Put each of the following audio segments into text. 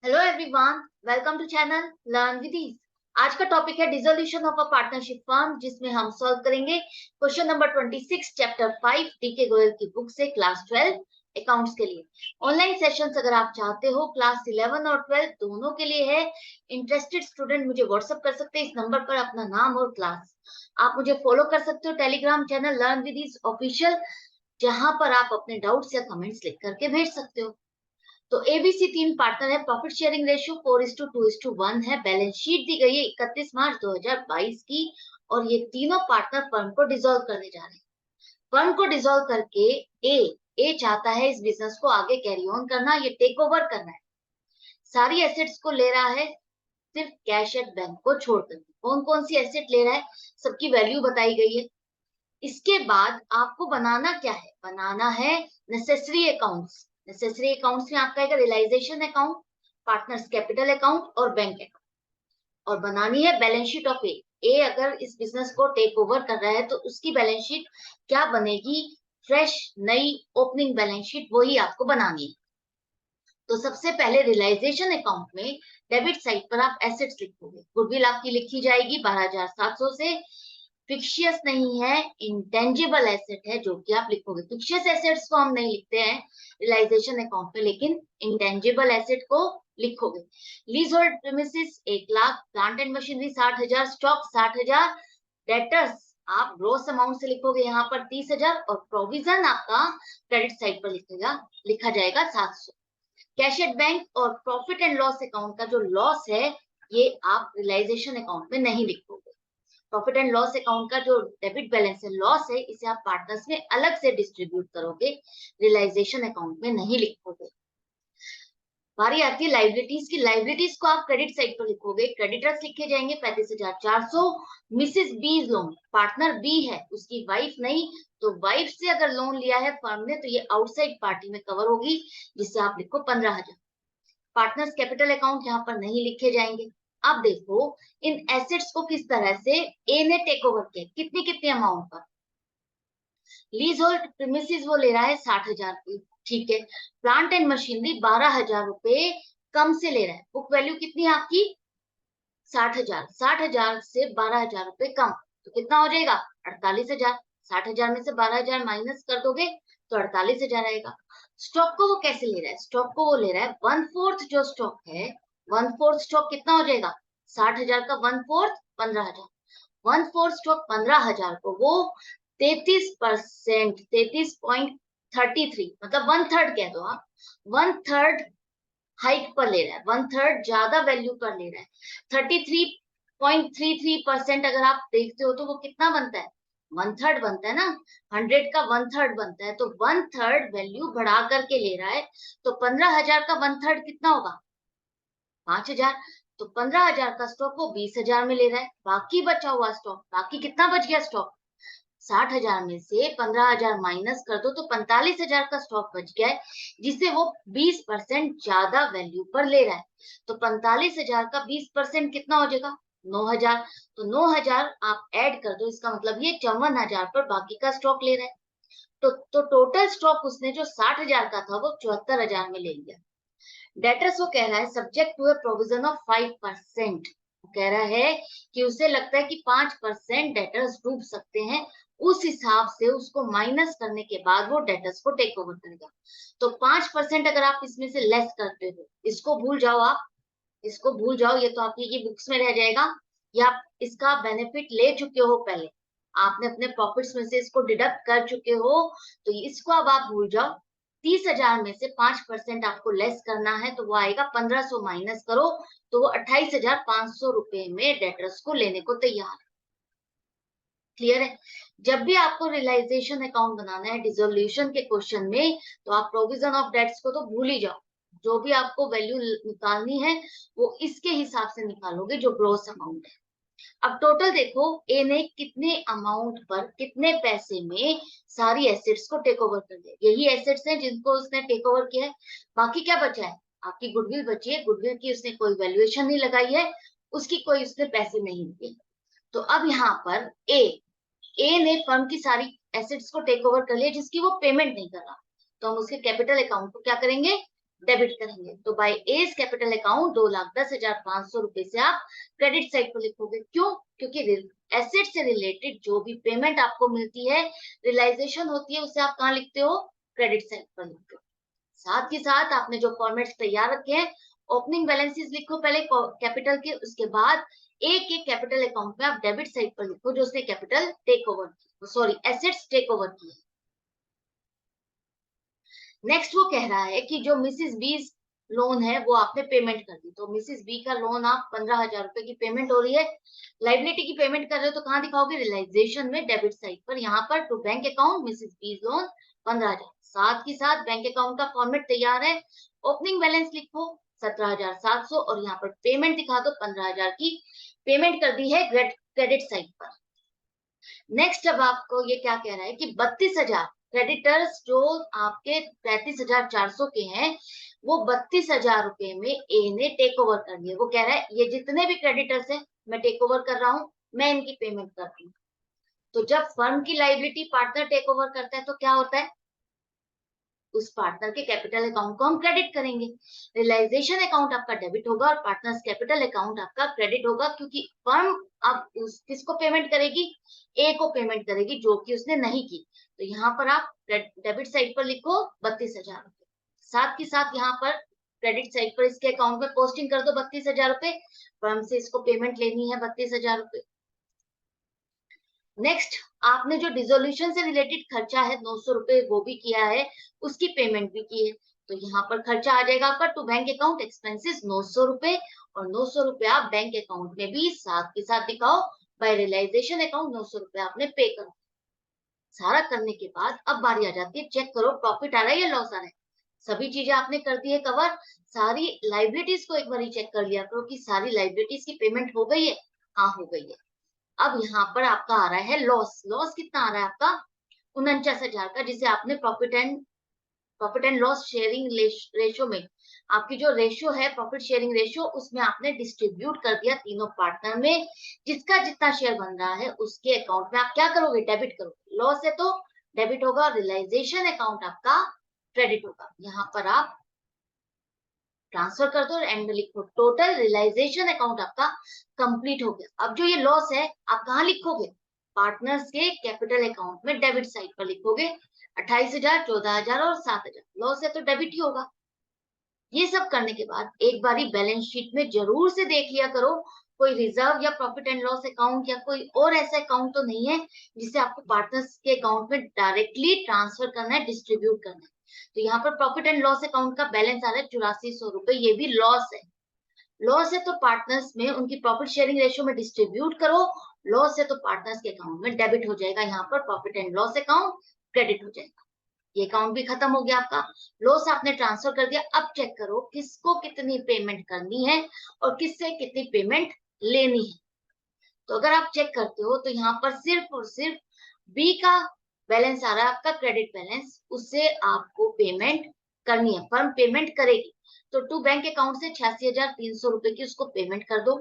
Hello everyone, welcome to channel learn with ease. आज का topic है dissolution of a partnership firm, जिसमें हम सॉल्व करेंगे क्वेश्चन नंबर 26 चैप्टर 5 डी के गोयल की बुक से क्लास 12 अकाउंट्स के लिए। ऑनलाइन सेशंस अगर आप चाहते हो क्लास 11 और 12 दोनों के लिए है। इंटरेस्टेड स्टूडेंट मुझे व्हाट्सएप कर सकते हैं इस नंबर पर अपना नाम और क्लास। आप मुझे फॉलो कर सकते हो Telegram channel learn with ease official, जहां पर आप अपने डाउट्स या कमेंट्स लिख करके भेज सकते हो। तो एबीसी तीन पार्टनर है, प्रॉफिट शेयरिंग रेशियो 4:2:1 है। बैलेंस शीट दी गई है 31 मार्च 2022 की, और ये तीनों पार्टनर फर्म को डिसॉल्व करने जा रहे हैं। फर्म को डिसॉल्व करके ए ए चाहता है इस बिजनेस को आगे कैरी ऑन करना, ये टेक ओवर करना है। सारी एसेट्स को ले रहा है, सिर्फ कैश एट बैंक को छोड़कर। कौन कौन सी एसेट ले रहा है, सबकी वैल्यू बताई गई है। इसके बाद आपको बनाना क्या है, बनाना है नेसेसरी अकाउंट्स। नेसेसरी अकाउंट्स में आपका एक realisation account, partners capital account और बैंक अकाउंट, और बनानी है balance sheet of A. A अगर इस बिजनेस को टेक ओवर कर रहा है तो उसकी बैलेंस शीट क्या बनेगी, फ्रेश नई ओपनिंग बैलेंस शीट वही आपको बनानी है। तो सबसे पहले रियलाइजेशन अकाउंट में डेबिट साइड पर आप एसेट्स लिखोगे। गुडविल आपकी लिखी जाएगी 12,700 से। फिक्शियस नहीं है, इंटेंजिबल एसेट है जो कि आप लिखोगे। फिक्शियस एसेट्स को हम नहीं लिखते हैं रियलाइजेशन अकाउंट में, लेकिन इंटेंजिबल एसेट को लिखोगे। Lease hold premises 1,00,000, plant and machinery 60,000, stock 60,000। Debtors आप ग्रोस अमाउंट से लिखोगे यहाँ पर 30,000, और प्रोविजन आपका क्रेडिट साइड पर लिखा जाएगा 700। कैश एट बैंक और प्रॉफिट एंड लॉस अकाउंट का जो लॉस है ये आप रियलाइजेशन अकाउंट में नहीं लिखोगे। प्रॉफिट एंड लॉस अकाउंट का जो डेबिट बैलेंस है, लॉस है, इसे आप पार्टनर्स में अलग से डिस्ट्रीब्यूट करोगे, रियलाइजेशन अकाउंट में नहीं लिखोगे। बारी आती है लाइबिलिटीज की। लाइबिलिटीज को आप क्रेडिट साइड पर लिखोगे। क्रेडिटर्स लिखे जाएंगे 35,400। Mrs B loan, partner B है, उसकी वाइफ नहीं, तो वाइफ से अगर लोन लिया है फर्म ने तो ये आउटसाइड पार्टी में कवर होगी, जिससे आप लिखो 15,000। पार्टनर्स कैपिटल अकाउंट यहाँ पर नहीं लिखे जाएंगे। अब देखो इन एसेट्स को किस तरह से ए ने टेक ओवर किया, कितनी कितनी अमाउंट पर। लीज होल्ड प्रीमिसेस वो ले रहा है 60,000 की, ठीक है। प्लांट एंड मशीनरी 12,000 रुपए कम से ले रहा है। बुक वैल्यू कितनी है आपकी 60,000, 60,000 से 12,000 रुपए कम, तो कितना हो जाएगा 48,000। 60,000 में से 12,000 माइनस कर दोगे तो 48,000 आएगा। स्टॉक को वो कैसे ले रहा है, स्टॉक को वो ले रहा है 1/4 जो स्टॉक है, 1/4 स्टॉक कितना हो जाएगा 60,000 का 1/4 15,000। 1/4 स्टॉक 15,000 को वो 33%, 33.33 मतलब 1/3 कह दो आप, 1/3 हाइक पर ले रहा है, 1/3 ज्यादा वैल्यू पर ले रहा है। 33.33% अगर आप देखते हो तो वो कितना बनता है, 1/3 बनता है ना। 100 का 1/3 बनता है, तो 1/3 वैल्यू बढ़ा करके ले रहा है। तो 15,000 का 1/3 कितना होगा 5,000। तो 15,000 का स्टॉक वो 20,000 में ले रहा है। बाकी बचा हुआ स्टॉक, बाकी कितना बच गया स्टॉक, 60,000 में से 15,000 माइनस कर दो तो 45,000 का स्टॉक बच गया है, जिसे वो 20% ज्यादा वैल्यू पर ले रहा है। तो 45,000 का 20% कितना हो जाएगा 9,000। तो 9,000 आप ऐड कर दो, इसका मतलब ये 54,000 पर बाकी का स्टॉक ले रहा है। तो टोटल स्टॉक उसने जो 60,000 का था वो 74,000 में ले लिया। डेटर्स वो कह रहा है subject to a provision of 5%। कह रहा है कि उसे लगता है कि 5% डेटर्स डूब सकते हैं, उस हिसाब से उसको माइनस करने के बाद वो डेटर्स को टेक ओवर करेगा। तो 5% अगर आप इसमें से लेस करते हो, इसको भूल जाओ आप, इसको भूल जाओ, ये तो आपकी ये बुक्स में रह जाएगा। या आप इसका बेनिफिट ले चुके हो पहले, आपने अपने प्रॉफिट्स में से इसको डिडक्ट कर चुके हो, तो इसको अब आप भूल जाओ। 30,000 में से 5% आपको लेस करना है, तो वो आएगा 1,500 माइनस करो, तो वो 28,500 रुपए में डेटर्स को लेने को तैयार है। क्लियर है। जब भी आपको रियलाइजेशन अकाउंट बनाना है डिसोल्यूशन के क्वेश्चन में, तो आप प्रोविजन ऑफ डेट्स को तो भूल ही जाओ। जो भी आपको वैल्यू निकालनी है वो इसके हिसाब से निकालोगे जो ग्रोस अमाउंट है। अब टोटल देखो ए ने कितने अमाउंट पर कितने पैसे में सारी एसेट्स को टेक ओवर कर दिया। यही एसेट्स हैं जिनको उसने टेक ओवर किया है। बाकी क्या बचा है, आपकी गुडविल बची है। गुडविल की उसने कोई वैल्यूएशन नहीं लगाई है, उसकी कोई उसने पैसे नहीं दिए। तो अब यहाँ पर ए ने फर्म की सारी एसेट्स को टेक ओवर कर लिया जिसकी वो पेमेंट नहीं कर रहा, तो हम उसके कैपिटल अकाउंट को क्या करेंगे डेबिट करेंगे। तो बाय एज कैपिटल अकाउंट 2,10,500 रुपए से आप क्रेडिट साइड पर लिखोगे। क्यों? क्योंकि एसेट से रिलेटेड जो भी पेमेंट आपको मिलती है, रियलाइजेशन होती है, उसे आप कहाँ लिखते हो? क्रेडिट साइड पर लिखते हो। साथ ही साथ आपने जो फॉर्मेट्स तैयार रखे हैं, ओपनिंग बैलेंसेस लिखो पहले कैपिटल के, उसके बाद एक एक कैपिटल अकाउंट में आप डेबिट साइड पर लिखो जो उसने कैपिटल टेक ओवर की, सॉरी एसेट्स टेक ओवर की है। नेक्स्ट वो कह रहा है कि जो मिसिस बी लोन है वो आपने पेमेंट कर दी। तो मिसिस बी का लोन आप 15,000 रुपए की पेमेंट हो रही है, लाइबिलिटी की पेमेंट कर रहे हो, तो कहाँ दिखाओगे? रियलाइजेशन में डेबिट साइड पर, यहाँ पर to bank account Mrs B loan 15,000। साथ ही साथ बैंक अकाउंट का फॉर्मेट तैयार है, ओपनिंग बैलेंस लिखो 17,700 और यहाँ पर पेमेंट दिखा दो 15,000 की पेमेंट कर दी है क्रेडिट साइड पर। नेक्स्ट अब आपको ये क्या कह रहा है कि 32,000 क्रेडिटर्स जो आपके 33,400 के हैं, वो 32,000 रुपए में ए ने टेक ओवर कर दिए। वो कह रहा है ये जितने भी क्रेडिटर्स हैं मैं टेक ओवर कर रहा हूँ, मैं इनकी पेमेंट करती हूँ। तो जब फर्म की लाइबिलिटी पार्टनर टेक ओवर करता है तो क्या होता है? उस पार्टनर के कैपिटल अकाउंट को हम क्रेडिट करेंगे। रियलाइजेशन अकाउंट आपका डेबिट होगा और पार्टनर्स कैपिटल अकाउंट आपका क्रेडिट होगा, क्योंकि फर्म अब किसको पेमेंट करेगी? ए को पेमेंट करेगी, जो कि उसने नहीं की। तो यहाँ पर आप डेबिट साइड पर लिखो 32,000 रुपए। साथ ही साथ यहाँ पर क्रेडिट साइड पर इसके अकाउंट में पोस्टिंग कर दो 32,000 रुपए, फर्म से इसको पेमेंट लेनी है 32,000 रुपए। नेक्स्ट आपने जो डिसोल्यूशन से रिलेटेड खर्चा है 900 रुपए वो भी किया है, उसकी पेमेंट भी की है। तो यहाँ पर खर्चा आ जाएगा आपका टू बैंक अकाउंट एक्सपेंसेस 900 रुपए, और 900 रुपए आप बैंक अकाउंट में भी साथ के साथ दिखाओ। बाय रियलाइजेशन अकाउंट 900 रुपए आपने पे करो। सारा करने के बाद अब बारी आ जाती है चेक करो प्रॉफिट आ रहा है या लॉस आ रहा है। सभी चीजें आपने कर दी है कवर, सारी लाइबिलिटीज को एक बार चेक कर लिया करो कि सारी लाइबिलिटीज की पेमेंट हो गई है। हाँ, हो गई है। अब यहाँ पर आपका आ रहा है लॉस। लॉस कितना आ रहा है आपका? 49,000 का, जिसे आपने profit and loss sharing ratio में, आपकी जो रेशियो है प्रॉफिट शेयरिंग रेशियो, उसमें आपने डिस्ट्रीब्यूट कर दिया तीनों पार्टनर में। जिसका जितना शेयर बन रहा है उसके अकाउंट में आप क्या करोगे? डेबिट करोगे। लॉस है तो डेबिट होगा और रियलाइजेशन अकाउंट आपका क्रेडिट होगा। यहाँ पर आप ट्रांसफर कर दो और एंड में लिखो टोटल रियलाइजेशन अकाउंट आपका कंप्लीट हो गया। अब जो ये लॉस है आप कहाँ लिखोगे? पार्टनर्स के कैपिटल अकाउंट में डेबिट साइड पर लिखोगे। 28,000, 14,000 और 7,000 लॉस है तो डेबिट ही होगा। ये सब करने के बाद एक बारी बैलेंस शीट में जरूर से देख लिया करो कोई रिजर्व या प्रॉफिट एंड लॉस अकाउंट या कोई और ऐसा अकाउंट तो नहीं है जिसे आपको पार्टनर्स के अकाउंट में डायरेक्टली ट्रांसफर करना है, डिस्ट्रीब्यूट करना है। तो यहाँ पर प्रॉफिट एंड लॉस अकाउंट का बैलेंस आ रहा है 8400 रुपए, ये भी लॉस है। लॉस है तो पार्टनर्स में उनकी प्रॉफिट शेयरिंग रेशियो में डिस्ट्रीब्यूट करो, लॉस है तो पार्टनर्स के अकाउंट में डेबिट हो जाएगा। यहाँ पर profit and loss account credit हो जाएगा। ये अकाउंट भी खत्म हो गया आपका। लॉस आपने ट्रांसफर कर दिया। अब चेक करो किसको कितनी पेमेंट करनी है और किससे कितनी पेमेंट लेनी है। तो अगर आप चेक करते हो तो यहाँ पर सिर्फ और सिर्फ बी का बैलेंस आ रहा है आपका क्रेडिट बैलेंस, उससे आपको पेमेंट करनी है, फर्म पेमेंट करेगी। तो टू बैंक अकाउंट से 86,300 रुपए की उसको पेमेंट कर दो।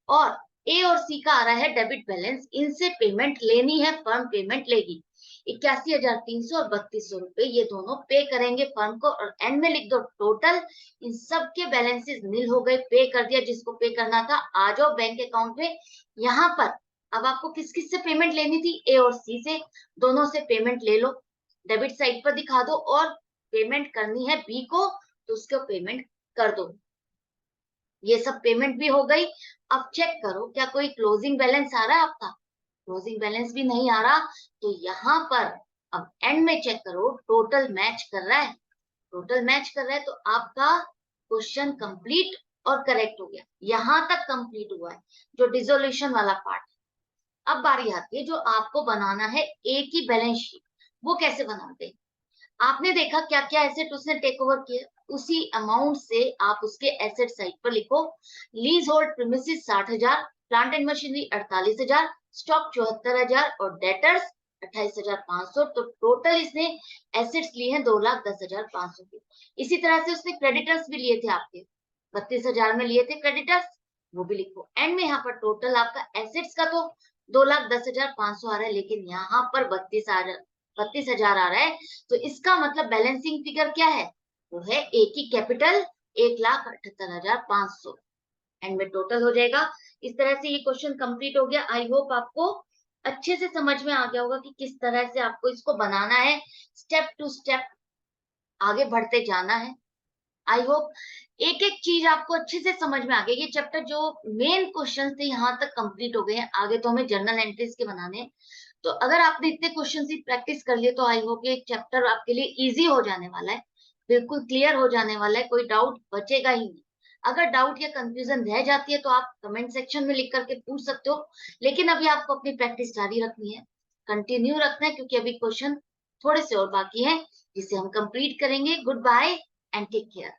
और ए और सी का आ रहा है डेबिट बैलेंस, इनसे पेमेंट लेनी है, फर्म पेमेंट लेगी। 81,300 और 3,200 रुपए ये दोनों पे करेंगे फर्म को, और एंड में लिख दो टोटल। इन सब के बैलेंसेस नील हो गए, पे कर दिया जिसको पे करना था। आ जाओ बैंक अकाउंट में। यहाँ पर अब आपको किस किस से पेमेंट लेनी थी? ए और सी से, दोनों से पेमेंट ले लो, डेबिट साइड पर दिखा दो। और पेमेंट करनी है बी को तो उसको पेमेंट कर दो। ये सब पेमेंट भी हो गई। अब चेक करो क्या कोई क्लोजिंग बैलेंस आ रहा है आपका? क्लोजिंग बैलेंस भी नहीं आ रहा। तो यहाँ पर अब एंड में चेक करो टोटल मैच कर रहा है। टोटल मैच कर रहा है तो आपका क्वेश्चन कंप्लीट और करेक्ट हो गया। यहां तक कंप्लीट हुआ है जो डिसोल्यूशन वाला पार्ट। अब बारी आती है जो आपको बनाना है ए की बैलेंस शीट। वो कैसे बनाते हैं? आपने देखा क्या क्या एसेट उसने टेक ओवर किया, उसी अमाउंट से आप उसके एसेट साइड पर लिखो। Lease hold premises 60,000, plant and machinery 48,000, stock 74,000 और डेटर्स 28,500। तो टोटल इसने एसेट्स लिए हैं 2,10,500 के। इसी तरह से उसने क्रेडिटर्स भी लिए थे आपके, 32,000 में लिए थे क्रेडिटर्स, वो भी लिखो। एंड में यहाँ पर टोटल आपका एसेट्स का तो 2,10,500 आ रहा है, लेकिन यहाँ पर 32,000 आ रहा है। तो इसका मतलब बैलेंसिंग फिगर क्या है? वो है ए की कैपिटल 1,78,500 एंड में टोटल हो जाएगा। इस तरह से ये क्वेश्चन कंप्लीट हो गया। आई होप आपको अच्छे से समझ में आ गया होगा कि किस तरह से आपको इसको बनाना है, स्टेप टू स्टेप आगे बढ़ते जाना है। आई होप एक एक चीज आपको अच्छे से समझ में आ गई। ये चैप्टर जो मेन क्वेश्चन थे यहाँ तक कंप्लीट हो गए हैं, आगे तो हमें जर्नल एंट्रीज के बनाने हैं। तो अगर आपने इतने क्वेश्चन ही प्रैक्टिस कर लिए तो आई होप ये चैप्टर आपके लिए इजी हो जाने वाला है, बिल्कुल क्लियर हो जाने वाला है, कोई डाउट बचेगा ही नहीं। अगर डाउट या कंफ्यूजन रह जाती है तो आप कमेंट सेक्शन में लिख करके पूछ सकते हो, लेकिन अभी आपको अपनी प्रैक्टिस जारी रखनी है, कंटिन्यू रखना है, क्योंकि अभी क्वेश्चन थोड़े से और बाकी हैं जिसे हम कंप्लीट करेंगे। Good bye and take care.